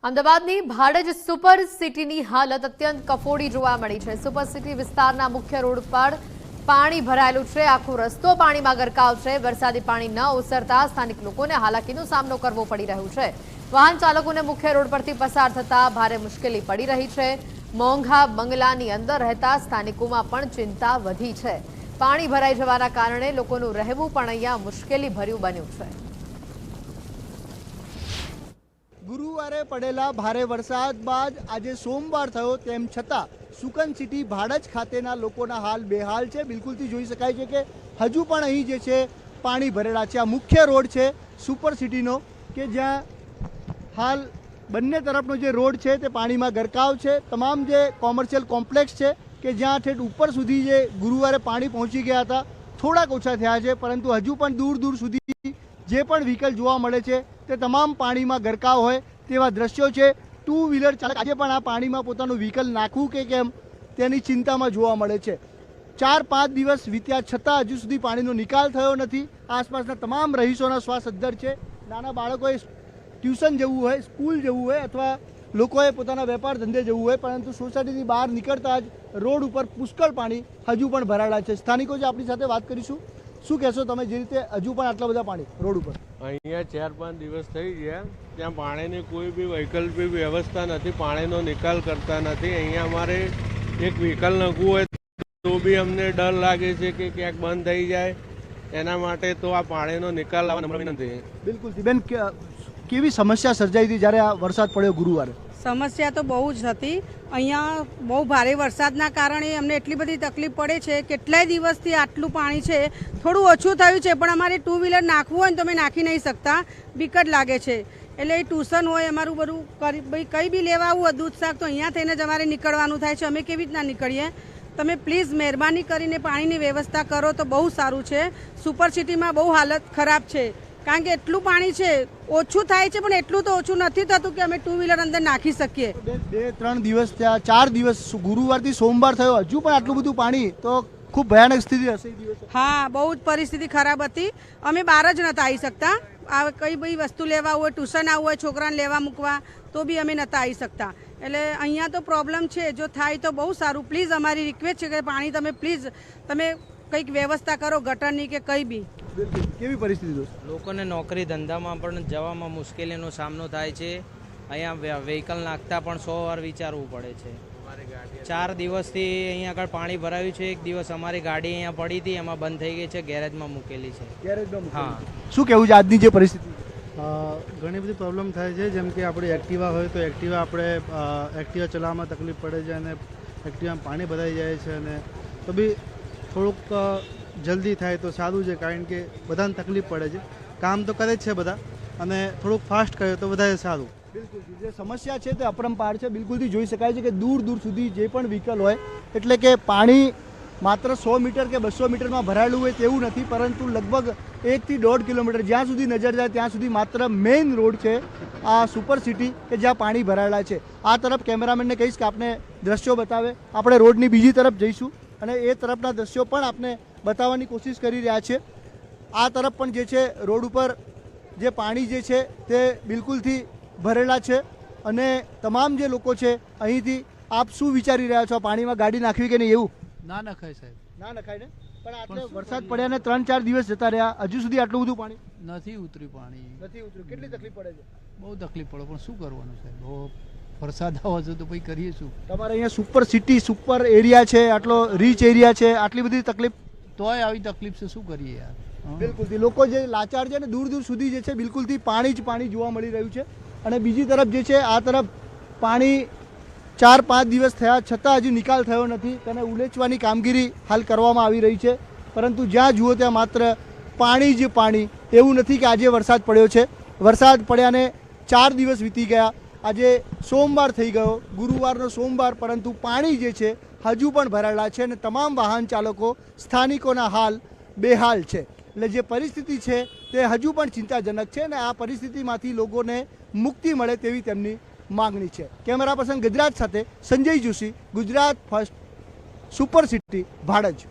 અમદાવાદની ભાડજ સુપર સિટીની હાલત અત્યંત કફોડી જોવા મળી છે। સુપર સિટી વિસ્તારના મુખ્ય રોડ પર પાણી ભરાયેલું છે। આખો રસ્તો પાણીમાં ગરકાવ છે। વરસાદી પાણી ન ઓસરતા સ્થાનિક લોકોને હાલાકીનો સામનો કરવો પડી રહ્યો છે। વાહન ચાલકોને મુખ્ય રોડ પરથી પસાર થતા ભારે મુશ્કેલી પડી રહી છે। મોંઘા બંગલાની અંદર રહેતા સ્થાનિકોમાં પણ ચિંતા વધી છે। પાણી ભરાઈ જવાના કારણે લોકોનું રહેવું પણ અહીંયા મુશ્કેલીભર્યું બન્યું છે। ગુરુવારે પડેલા ભારે વરસાદ બાદ આજે સોમવાર થયો તેમ છતાં સુકન સિટી ભાડજ ખાતેના લોકોના હાલ બેહાલ છે। બિલકુલથી જોઈ શકાય છે કે હજુ પણ અહીં જે છે પાણી ભરેલા છે। આ મુખ્ય રોડ છે સુપર સિટીનો કે જ્યાં હાલ બંને તરફનો જે રોડ છે તે પાણીમાં ગરકાવ છે। તમામ જે કોમર્શિયલ કોમ્પ્લેક્સ છે કે જ્યાં ઠેઠ ઉપર સુધી જે ગુરુવારે પાણી પહોંચી ગયા હતા થોડાક ઓછા થયા છે, પરંતુ હજુ પણ દૂર દૂર સુધી જે પણ વ્હીકલ જોવા મળે છે તે તમામ પાણીમાં ગરકાવ હોય તેવા દ્રશ્યો છે। ટુ વ્હીલર ચાલક આજે પણ આ પાણીમાં પોતાનું વ્હીકલ નાખવું કે કેમ તેની ચિંતામાં જોવા મળે છે। 4-5 દિવસ વીત્યા છતાં હજુ સુધી પાણીનો નિકાલ થયો નથી। આસપાસના તમામ રહીશોના શ્વાસ અદ્ધર છે। નાના બાળકોએ ટ્યુશન જવું હોય, સ્કૂલ જવું હોય અથવા લોકોએ પોતાના વેપાર ધંધે જવું હોય, પરંતુ સોસાયટીની બહાર નીકળતા જ રોડ ઉપર પુષ્કળ પાણી હજુ પણ ભરાયેલા છે। સ્થાનિકો જે આપણી સાથે વાત કરીશું, શું કહેશો તમે જે રીતે હજુ પણ આટલા બધા પાણી રોડ ઉપર? અહીંયા 4-5 દિવસ થઈ ગયા, ત્યાં પાણીની કોઈ બી વૈકલ્પિક વ્યવસ્થા નથી, પાણીનો નિકાલ કરતા નથી। અહીંયા અમારે એક વ્હીકલ નાખવું હોય તો બી અમને ડર લાગે છે કે ક્યાંક બંધ થઈ જાય, એના માટે તો આ પાણીનો નિકાલ લાવવા નથી। બિલકુલ બેન, કેવી સમસ્યા સર્જાઈ હતી જ્યારે આ વરસાદ પડ્યો ગુરુવારે? સમસ્યા તો બહુ જ હતી। અહીંયા બહુ ભારે વરસાદના કારણે અમને એટલી બધી તકલીફ પડે છે। કેટલાય દિવસથી આટલું પાણી છે, થોડું ઓછું થયું છે પણ અમારે ટુ વ્હીલર નાખવું હોય ને તો અમે નાખી નહીં શકતા, બીક જ લાગે છે। એટલે ટ્યુશન હોય, અમારું બધું કંઈ બી લેવા આવું હોય, દૂધ શાક, તો અહીંયા થઈને જ અમારે નીકળવાનું થાય છે। અમે કેવી રીતના નીકળીએ? તમે પ્લીઝ મહેરબાની કરીને પાણીની વ્યવસ્થા કરો તો બહુ સારું છે। સુપર સિટીમાં બહુ હાલત ખરાબ છે, કારણ કે એટલું પાણી છે, ઓછું થાય છે પણ એટલું તો ઓછું નથી થતું કે અમે ટુ વ્હીલર અંદર નાખી શકીએ। 2-3 દિવસ થયા, 4 દિવસ ગુરુવારથી સોમવાર થયો, હજુ પણ આટલું બધું પાણી, તો ખૂબ ભયાનક સ્થિતિ હશે એ દિવસે? હા, બહુ જ પરિસ્થિતિ ખરાબ હતી। અમે બહાર જ નહોતા આવી શકતા। આ કઈ બી વસ્તુ લેવા હોય, ટ્યુશન આવવું હોય, છોકરાને લેવા મૂકવા, તો બી અમે નહોતા આવી શકતા। એટલે અહીંયા તો પ્રોબ્લેમ છે। જો થાય તો બહુ સારું। પ્લીઝ અમારી રિક્વેસ્ટ છે કે પાણી તમે પ્લીઝ તમે કંઈક વ્યવસ્થા કરો, ગટરની કે કંઈ બી। કેવી પરિસ્થિતિ? લોકોને નોકરી ધંધામાં પણ જવામાં મુશ્કેલીનો સામનો થાય છે। અહીંયા વ્હીકલ નાખતા પણ 100 વાર વિચારવું પડે છે। 4 દિવસથી અહીંયા આગળ પાણી ભરાયું છે। એક દિવસ અમારી ગાડી અહીંયા પડી હતી, એમાં બંધ થઈ ગઈ છે, ગેરેજમાં મૂકેલી છે। હા, શું કહેવું છે આજની જે પરિસ્થિતિ? ઘણી બધી પ્રોબ્લેમ થાય છે। જેમ કે આપણી એક્ટિવા હોય તો એક્ટિવા એક્ટિવા ચલાવવામાં તકલીફ પડે છે અને એક્ટિવામાં પાણી ભરાઈ જાય છે, અને તો બી થોડુંક જલ્દી થાય તો સારું છે, કારણ કે બધાને તકલીફ પડે છે। કામ તો કરે જ છે બધા, અને થોડુંક ફાસ્ટ કરે તો વધારે સારું। બિલકુલ, જે સમસ્યા છે તે અપરંપાર છે। બિલકુલથી જોઈ શકાય છે કે દૂર દૂર સુધી જે પણ વ્હીકલ હોય, એટલે કે પાણી માત્ર 100 મીટર કે 200 મીટરમાં ભરાયેલું હોય તેવું નથી, પરંતુ લગભગ 1 થી 1.5 કિલોમીટર જ્યાં સુધી નજર જાય ત્યાં સુધી માત્ર મેઇન રોડ છે આ સુપર સિટી કે જ્યાં પાણી ભરાયેલા છે। આ તરફ કેમેરામેનને કહીશ કે આપણે દ્રશ્યો બતાવે। આપણે રોડની બીજી તરફ જઈશું અને એ તરફના દ્રશ્યો પણ આપણે બતાવવાની કોશિશ કરી રહ્યા છે। આ તરફ પણ જે છે રોડ ઉપર જે પાણી જે છે તે બિલકુલથી ભરેલા છે, અને તમામ જે લોકો છે અહીંથી આપ શું વિચારી રહ્યા છો? પાણીમાં ગાડી નાખવી કે નહીં? એવું ના નખાય સાહેબ, ના નખાય ને? પણ આટલે વરસાદ પડ્યા ને 3-4 દિવસ જતા રહ્યા, હજુ સુધી આટલું બધું પાણી નથી ઉતર્યું પાણી, નથી ઉતર્યું। કેટલી તકલીફ પડે છે? બહુ તકલીફ પડે, પણ શું કરવાનું સાહેબ? બહુ વરસાદ આવે છે તો પછી કરીએ શું? તમારે અહીંયા સુપર સિટી, સુપર એરિયા છે, આટલો રીચ એરિયા છે, આટલી બધી તકલીફ તોય આવી તકલીફ છે, શું કરીએ યાર? બિલકુલથી લોકો જે લાચાર છે ને દૂર દૂર સુધી જે છે બિલકુલથી પાણી જ પાણી જોવા મળી રહ્યું છે। અને બીજી તરફ જે છે આ તરફ પાણી 4-5 દિવસ થયા છતાં હજુ નિકાલ થયો નથી, તેને ઉલેચવાની કામગીરી હાલ કરવામાં આવી રહી છે, પરંતુ જ્યાં જુઓ ત્યાં માત્ર પાણી જ પાણી। એવું નથી કે આજે વરસાદ પડ્યો છે, વરસાદ પડ્યાને 4 દિવસ વીતી ગયા, આજે સોમવાર થઈ ગયો, ગુરુવારનો સોમવાર, પરંતુ પાણી જે છે હજુ પણ ભરાયેલા છે અને તમામ વાહન ચાલકો સ્થાનિકોના હાલ બેહાલ છે। એટલે જે પરિસ્થિતિ છે તે હજુ પણ ચિંતાજનક છે અને આ પરિસ્થિતિમાંથી લોકોને મુક્તિ મળે તેવી તેમની માંગણી છે। કેમેરા પર્સન ગજરાજ સાથે Sanjay Joshi, Gujarat first, super city, Bhadaj.